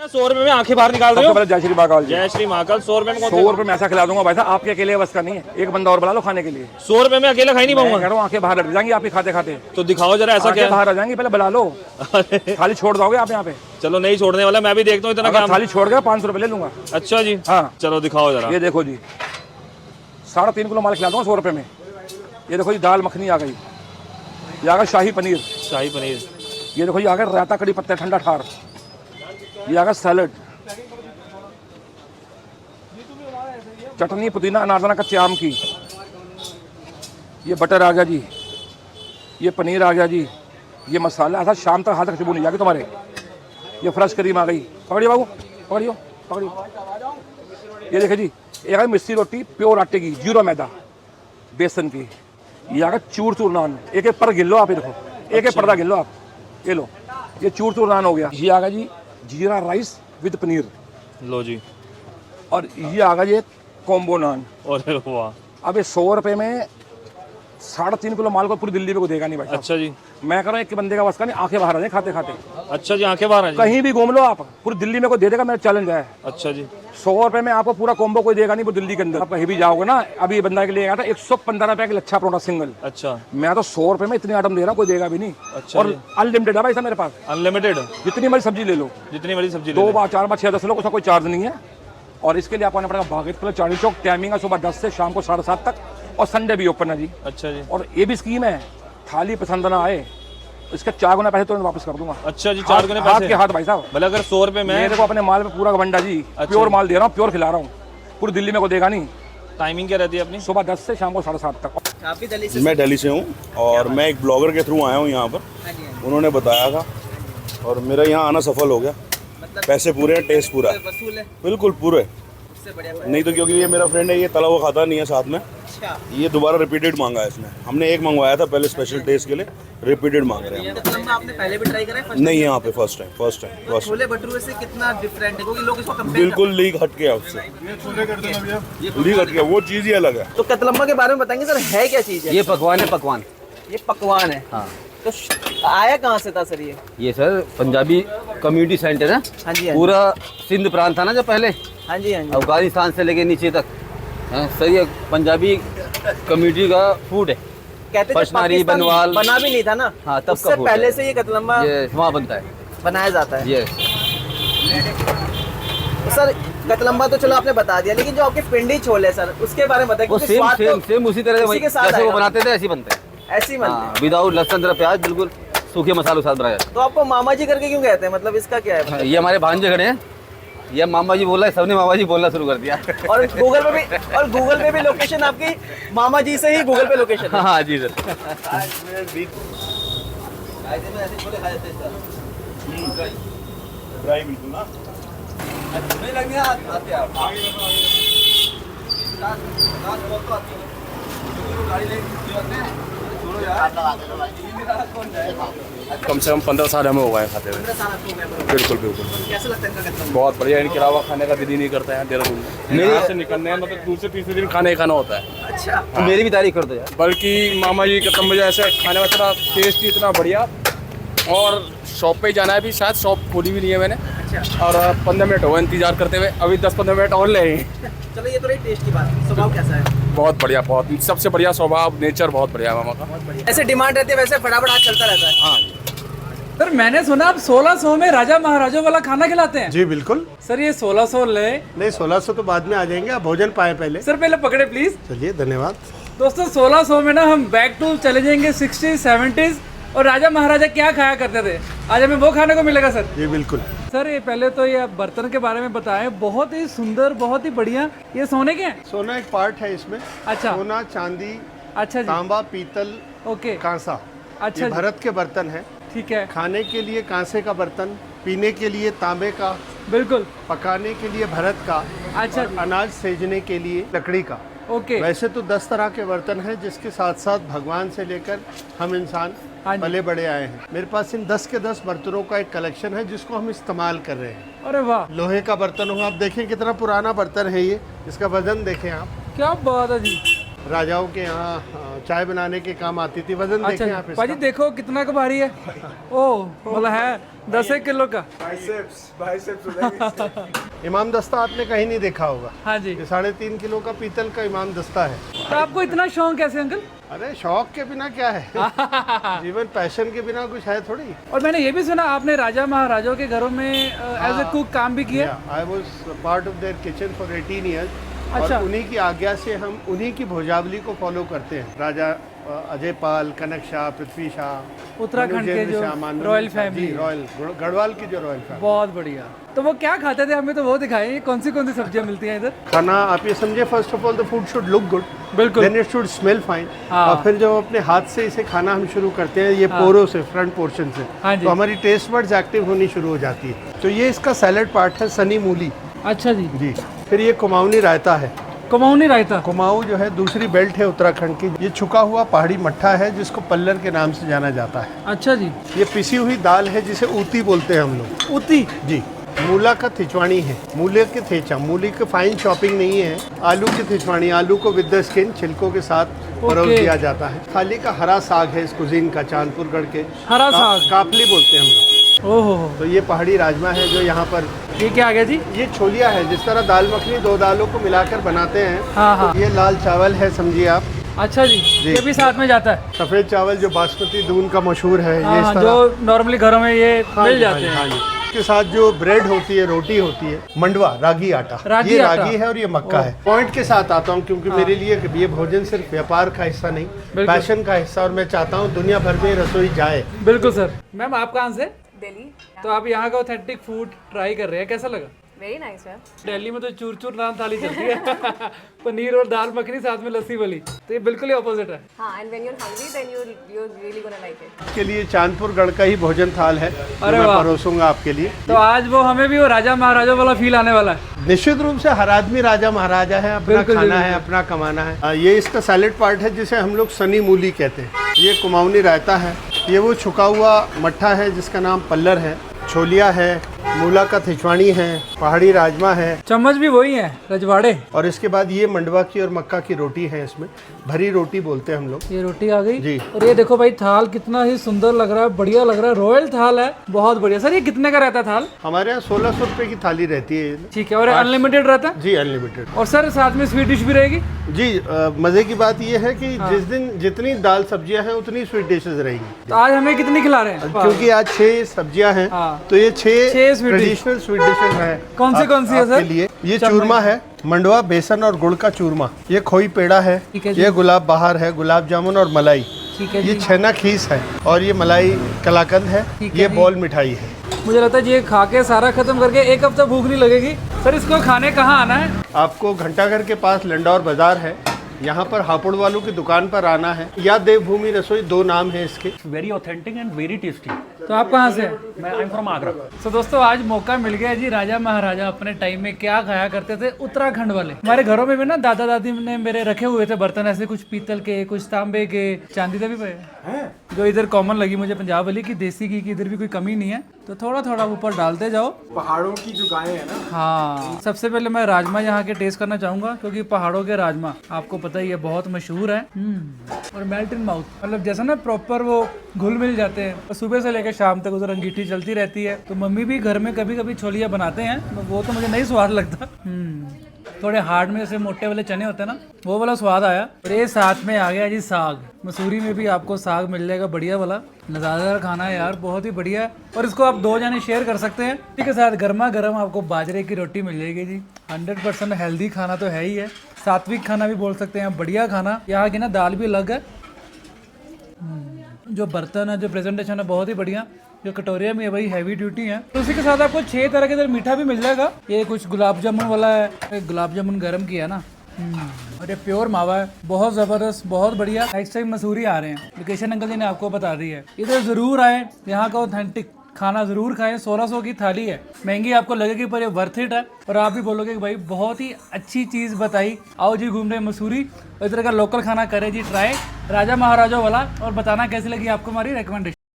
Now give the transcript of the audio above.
100 रुपए में आंखें बाहर निकाल रहे हो। जय श्री महाकाल जी। जय श्री महाकाल। 100 रुपए में 100 रुपए में ऐसा खिला दूंगा भाई साहब, आपके अकेले बस का नहीं है, एक बंदा और बुला लो खाने के लिए। 100 रुपए में अकेला खाई नहीं मैं पाऊंगा। कह रहा हूँ आंखें बाहर लग जाएंगी आपकी खाते खाते। तो दिखाओ जरा ऐसा क्या है? बाहर आ जाएंगी, पहले बुला लो। थाली छोड़ दोगे आप यहाँ पे? चलो नहीं छोड़ने वाला, मैं भी देखता हूँ इतना अगर क्या। थाली छोड़ गया 500 रुपए ले लूंगा। अच्छा जी, हाँ चलो दिखाओ जरा। ये देखो जी, 3.5 किलो माल खिला दूंगा 100 रुपए में। ये देखो जी, दाल मखनी आ गई, ये आ गया शाही पनीर, शाही पनीर। ये देखो ये आ गया रायता कड़ी पत्ते ठंडा ठार, ये आ गया सैलड, चटनी पुदीना अनारदाना कच्चे आम की, ये बटर आ गया जी, ये पनीर आ गया जी, ये मसाला ऐसा शाम तक हाथ तक खुशबू नहीं जाएगी तुम्हारे। ये फ्रेश क्रीम आ गई, पकड़िए बाबू, पकड़ियो पकड़ियो। ये देखिए जी, एक है मिस्सी रोटी प्योर आटे की, 0 मैदा बेसन की। ये आ गया चूर चूर नान, एक एक पर गिन लो आप, ये देखो एक एक पर्दा गिन लो आप, ये लो, ये चूर चूर नान हो गया। ये आ गया जी जीरा राइस विद पनीर, लो जी। और ये आ गया ये कॉम्बो नान। और वाह, अब ये 100 रुपए में 3.5 किलो माल को पूरी दिल्ली में को देगा नहीं भाई साहब। अच्छा जी। मैं कह रहा हूँ एक बंदे का बस का नहीं, आंखें बाहर आ जाए खाते खाते। अच्छा जी, आंखें बाहर आ जाएं। कहीं भी घूम लो आप, पूरी दिल्ली में को दे देगा, मेरा चैलेंज है। अच्छा जी। 100 रुपए में आपको पूरा कॉम्बो कोई देगा नहीं पूरी दिल्ली के अंदर। आप कहीं भी जाओगे ना, अभी ये बंदा के लिए आया था 115 रुपए का लच्छा परोठा सिंगल। अच्छा, मैं तो 100 रुपए में इतने आइटम दे रहा हूँ, कोई देगा भी नहीं। अच्छा और जी। अनलिमिटेड है भाई साहब मेरे पास, अनलिमिटेड, जितनी मर्जी सब्जी ले लो, जितनी बड़ी सब्जी ले 2 लें। बार 4 बार 6 10 लोग, उसका कोई चार्ज नहीं है। और इसके लिए आपको आना पड़ेगा भागीरथ प्लस चांदनी चौक, टाइमिंग है सुबह 10 से शाम को 7:30 तक, और संडे भी ओपन है जी। अच्छा जी। और ये भी स्कीम है, थाली पसंद ना आए इसके 4 गुना पैसे तुरंत वापस कर दूंगा। अच्छा जी, 4 गुने हाथ पैसे के हाथ भाई साहब। भले अगर 100 रुपए में। मेरे को अपने माल में पूरा गवंडा जी, प्योर माल दे रहा हूँ, प्योर खिला रहा हूँ, पूरी दिल्ली में को देगा नहीं। टाइमिंग क्या रहती है अपनी? सुबह 10 से शाम को 7:30 तक। आप भी दिल्ली से? मैं दिल्ली से हूँ और मैं एक ब्लॉगर के थ्रू आया हूँ यहाँ पर, उन्होंने बताया था और मेरा यहाँ आना सफल हो गया। पैसे पूरे हैं, टेस्ट पूरा है, वसूल है बिल्कुल पूरे। बढ़िया। नहीं तो क्योंकि ये मेरा फ्रेंड है, ये तला हुआ खाता नहीं है साथ में, अच्छा, ये दोबारा रिपीटेड मांगा है इसने। हमने एक मंगवाया था पहले स्पेशल टेस्ट के लिए, रिपीटेड मांग रहे हैं हम। कतलम्मा आपने पहले भी ट्राई करा है? नहीं, यहाँ पे फर्स्ट टाइम। छोले भटूरे से कितना डिफरेंट है, क्योंकि लोग इसको कंपेयर बिल्कुल लीक हट गया उससे, लीक हट गया, वो चीज़ ही अलग है। तो कतलम्मा के बारे में बताएंगे सर, है क्या चीज़ है? ये पकवान है, पकवान। ये पकवान है। हाँ, तो आया कहाँ से था सर ये? ये सर पंजाबी कम्युनिटी सेंटर है। हाँ जी, पूरा सिंध प्रांत था ना जो पहले, हाँ जी, हाँ जी। अफगानिस्तान से लेके नीचे तक सर ये पंजाबी कम्युनिटी का फूड है। कहते थे पशनारी, पाकिस्तान बनवाल। बना भी नहीं था ना, हाँ, तब उससे का food पहले है। से ये कतलम्मा ये वहाँ बनता है, बनाया जाता है। ये तो सर कतलम्मा तो चलो आपने बता दिया, लेकिन जो आपके पिंडी छोले सर, उसके बारे में बताइए। वो क्योंकि सेम स्वाद सेम तो सेम उसी तरह उसी के साथ जैसे वो आएगा। बनाते थे ऐसे ही बनते हैं। ऐसे ही बनते हाँ, विदाउट लहसुन अदरक प्याज, बिल्कुल सूखे मसालों के साथ बनाया हैं। तो आपको मामा जी करके क्यों कहते हैं, मतलब इसका क्या है? जाता है। ये हमारे भांजे खड़े हैं, ये मामा जी बोल रहा है, सबने मामा जी बोलना शुरू कर दिया। और गूगल पे भी लोकेशन आपकी मामा जी से ही गूगल पे लोकेशन है। हाँ जी सर। ड्राई बिल्कुल ना। कम से कम 15 साल हमें हो गए खाते हुए। 15 साल आपको हो गए। बिल्कुल बिल्कुल, कैसा लगता है इनका कतलम्मा? बहुत बढ़िया। इनके अलावा खाने का दिल ही नहीं करता है देहरादून में। यहाँ से निकलने हैं मतलब दूसरे तीसरे दिन खाना ही खाना होता है। अच्छा, तो मेरी भी तारीफ कर दो यार। बल्कि मामा जी का मुझे ऐसे खाने में इतना टेस्ट ही इतना बढ़िया। और शॉप पे ही जाना है, अभी शायद शॉप खोली भी नहीं है मैंने। अच्छा। और 15 मिनट हो गए इंतजार करते हुए, अभी 10-15 मिनट और लगेंगे। चलो ये तो रही टेस्ट की बात। स्वभाव कैसा है? बहुत बढ़िया, बहुत सबसे बढ़िया स्वभाव, नेचर बहुत बढ़िया है मामा का। बहुत बढ़िया। ऐसे डिमांड रहती है, वैसे फटाफट आज चलता रहता है। हाँ, सर मैंने सुना आप 1600 में राजा महाराजों वाला खाना खिलाते हैं। जी बिल्कुल। सर ये 1600 ले। नहीं 1600 तो बाद में आ जाएंगे, आप भोजन पाए पहले। सर पहले पकड़े प्लीज। चलिए धन्यवाद। दोस्तों 1600 में ना हम बैक टू चले जाएंगे 60s 70s, और राजा महाराजा क्या खाया करते थे, आज हमें वो खाने को मिलेगा सर। जी बिल्कुल। सर ये पहले तो ये बर्तन के बारे में बताएं, बहुत ही सुंदर, बहुत ही बढ़िया। ये सोने के हैं? सोना एक पार्ट है इसमें। अच्छा। सोना, चांदी, अच्छा जी। तांबा, पीतल, ओके। कांसा, अच्छा ये जी। भारत के बर्तन हैं। ठीक है। खाने के लिए कांसे का बर्तन, पीने के लिए तांबे का, बिल्कुल। पकाने के लिए भरत का, अच्छा और अनाज सेजने के लिए लकड़ी का। ओके। वैसे तो 10 तरह के बर्तन हैं, जिसके साथ साथ भगवान से लेकर हम इंसान हाँ जी। पले बड़े आए हैं। मेरे पास इन 10 के 10 बर्तनों का एक कलेक्शन है, जिसको हम इस्तेमाल कर रहे हैं। अरे वाह, लोहे का बर्तन हो, आप देखें कितना पुराना बर्तन है ये, इसका वजन देखें आप। क्या बात है जी। राजाओं के यहाँ चाय बनाने के काम आती थी। वजन अच्छा देखें आप भाजी इसका। देखो कितना का भारी है। ओ मतलब है 10 किलो का। इमाम दस्ता आपने कहीं नहीं देखा होगा। हाँ जी। ये 3.5 किलो का पीतल का इमाम दस्ता है। तो आपको इतना शौक कैसे अंकल? अरे शौक के बिना क्या है, जीवन पैशन के बिना कुछ है थोड़ी। और मैंने ये भी सुना आपने राजा महाराजाओं के घरों में एज ए कुक काम भी किया। I was part of their kitchen for 18 years. अच्छा। और उन्हीं की आज्ञा से हम उन्हीं की भोजावली को फॉलो करते हैं। राजा अजय पाल, कनक शाह, पृथ्वी शाह, उत्तराखंड के मनुजेंद्र जो शाह, मानवेंद्र रॉयल शाह, फैमिली। जी, रॉयल गढ़वाल की जो रॉयल फैमिली। बहुत बढ़िया। तो वो क्या खाते थे, हमें तो वो दिखाए। ये कौन सी सब्जियां मिलती हैं इधर? खाना आप ये समझे, first of all the food should look good, बिल्कुल। Then it should smell fine. हाँ। और फिर जब अपने हाथ से इसे खाना हम शुरू करते हैं, ये पोरों से, फ्रंट पोर्शन से, हाँ जी। तो हमारी टेस्ट बड्स एक्टिव होनी शुरू हो जाती है। तो ये इसका सैलेड पार्ट है, सनी मूली अच्छा जी। जी। फिर ये कुमाऊनी रायता है। कुमाऊनी रायता। कुमाऊं जो है दूसरी बेल्ट है उत्तराखंड की। ये छुका हुआ पहाड़ी मट्ठा है जिसको पल्लर के नाम से जाना जाता है। अच्छा जी। ये पिसी हुई दाल है जिसे ऊती बोलते हैं हम लोग। उती। जी। मूला का थिचवाणी है, मूले के थेचा, मूली की फाइन शॉपिंग नहीं है। आलू की थिचवाणी, आलू को विद द स्किन छिलकों के साथ परोस दिया जाता है। थाली का हरा साग है इस कुजीन का, चांदपुर गढ़ के हरा साग। काफली बोलते हैं हम लोग। ओहो। तो ये पहाड़ी राजमा है जो यहाँ पर, ये क्या आ गया जी? ये छोलिया है। जिस तरह दाल मखनी 2 दालों को मिलाकर बनाते हैं, हाँ हाँ। तो ये लाल चावल है समझिए आप। अच्छा जी, ये भी साथ में जाता है। सफेद चावल जो बासमती दून का मशहूर है, ये हाँ, इस तरह जो नॉर्मली घरों में ये हाँ मिल जी, जाते हाँ हैं। जी, हाँ जी। इसके साथ जो ब्रेड होती है, रोटी होती है, मंडवा रागी आटा। रागी ये आटा। रागी है और ये मक्का है। पॉइंट के साथ आता हूँ क्योंकि मेरे लिए ये भोजन सिर्फ व्यापार का हिस्सा नहीं, पैशन का हिस्सा। और मैं चाहता हूँ दुनिया भर में रसोई जाए। बिल्कुल सर। मैम आप कहाँ से? दिल्ली। तो आप यहाँ का ऑथेंटिक फूड ट्राई कर रहे हैं, कैसा लगा? Very nice ma'am. दिल्ली में तो चूर चूर नान थाली चलती है पनीर और दाल मखनी साथ में लस्सी वाली। तो ये बिल्कुल ही ऑपोजिट है। हाँ, and when you are hungry then you really gonna like it. के लिए चांदपुर गढ़ का ही भोजन थाल है जो अरे मैं वाह। परोसूंगा आपके लिए। तो आज वो हमें भी वो राजा महाराजा वाला फील आने वाला है। निश्चित रूप से हर आदमी राजा महाराजा है, अपना बिल्कुल, खाना बिल्कुल। है, अपना कमाना है। ये इसका सैलेड पार्ट है जिसे हम लोग सनी मूली कहते हैं। ये कुमाऊनी रायता है। ये वो छुका हुआ मट्ठा है जिसका नाम पल्लर है। छोलिया है, मूला का थिचवाणी है, पहाड़ी राजमा है, चम्मच भी वही है रजवाड़े। और इसके बाद ये मंडवा की और मक्का की रोटी है। इसमें भरी रोटी बोलते हैं हम लोग। ये रोटी आ गई जी। और ये देखो भाई थाल कितना ही सुंदर लग रहा है, बढ़िया लग रहा है, रॉयल थाल है, बहुत बढ़िया। सर ये कितने का रहता है थाल? हमारे यहाँ 1600 रुपए की थाली रहती है। ठीक है। और अनलिमिटेड रहता है? जी अनलिमिटेड। और सर साथ में स्वीट डिश भी रहेगी? जी मजे की बात ये है कि जिस दिन जितनी दाल सब्जियां हैं उतनी स्वीट डिशेज रहेंगी। तो आज हमें कितनी खिला रहे हैं? क्योंकि आज 6 सब्जियां हैं, हाँ। तो ये 6 sweet ट्रेडिशनल स्वीट डिशेज हैं। कौन सी है सर? आपके लिए ये चूरमा है, मंडवा बेसन और गुड़ का चूरमा। ये खोई पेड़ा है, ठीक है जी। ये गुलाब बहार है, गुलाब जामुन और मलाई। ठीक है ये जी। छेना खीस है और ये मलाई कलाकंद है। ठीक है ये जी। बॉल मिठाई है। मुझे लगता है ये खा के सारा खत्म करके 1 हफ्ता भूख नहीं लगेगी। सर इसको खाने कहाँ आना है? आपको घंटाघर के पास लंडौर बाजार है, यहाँ पर हापुड़ वालों की दुकान पर आना है, या देवभूमि रसोई, 2 नाम है इसके। Very authentic and very tasty. तो आप कहाँ से हैं? मैं आई एम फ्रॉम आगरा। तो दोस्तों आज मौका मिल गया जी, राजा महाराजा अपने टाइम में क्या खाया करते थे उत्तराखंड वाले। हमारे घरों में भी ना दादा दादी ने मेरे रखे हुए थे बर्तन ऐसे, कुछ पीतल के, कुछ तांबे के, चांदी के भी पे जो इधर कॉमन लगी मुझे पंजाब वाली की, देसी घी की इधर भी कोई कमी नहीं है। तो थोड़ा थोड़ा ऊपर डालते जाओ। पहाड़ों की जो गायें है ना, हाँ, सबसे पहले मैं राजमा यहाँ के टेस्ट करना चाहूंगा क्योंकि पहाड़ों के राजमा आपको पता ही है बहुत मशहूर है। और मेल्ट इन माउथ, मतलब जैसा ना प्रॉपर वो घुल मिल जाते हैं। और सुबह से लेकर शाम तक उधर अंगीठी चलती रहती है। तो मम्मी भी घर में कभी कभी छोलियाँ बनाते हैं, वो तो मुझे नहीं स्वाद लगता। थोड़े हार्ड में जैसे मोटे वाले चने होते हैं ना, वो वाला स्वाद आया। और ये साथ में आ गया जी साग। मसूरी में भी आपको साग मिल जाएगा बढ़िया वाला। नज़ारेदार खाना है यार, बहुत ही बढ़िया है। और इसको आप 2 जने शेयर कर सकते हैं। इसी के साथ गर्मा गर्म आपको बाजरे की रोटी मिल जाएगी जी। 100% हेल्दी खाना तो है ही है, सात्विक खाना भी बोल सकते हैं, बढ़िया खाना। यहाँ की ना दाल भी अलग है, जो बर्तन है, जो प्रेजेंटेशन है बहुत ही बढ़िया। जो कटोरिया में है भाई हैवी ड्यूटी है। तो उसी के साथ आपको 6 तरह के इधर मीठा भी मिल जाएगा। ये कुछ गुलाब जामुन वाला है, गुलाब जामुन गर्म किया ना। और ये प्योर मावा है, बहुत ज़बरदस्त, बहुत बढ़िया। नेक्स्ट टाइम मसूरी आ रहे हैं, लोकेशन अंकल जी ने आपको बता दी है, इधर ज़रूर आए, यहाँ का ऑथेंटिक खाना ज़रूर खाएं। 1600 की थाली है, महंगी आपको लगेगी पर ये वर्थ इट है। और आप भी बोलोगे कि भाई बहुत ही अच्छी चीज़ बताई, आओ जी घूमने मसूरी। और इधर का लोकल खाना करें जी ट्राई, राजा महाराजा वाला। और बताना कैसी लगी आपको हमारी रिकमेंडेशन।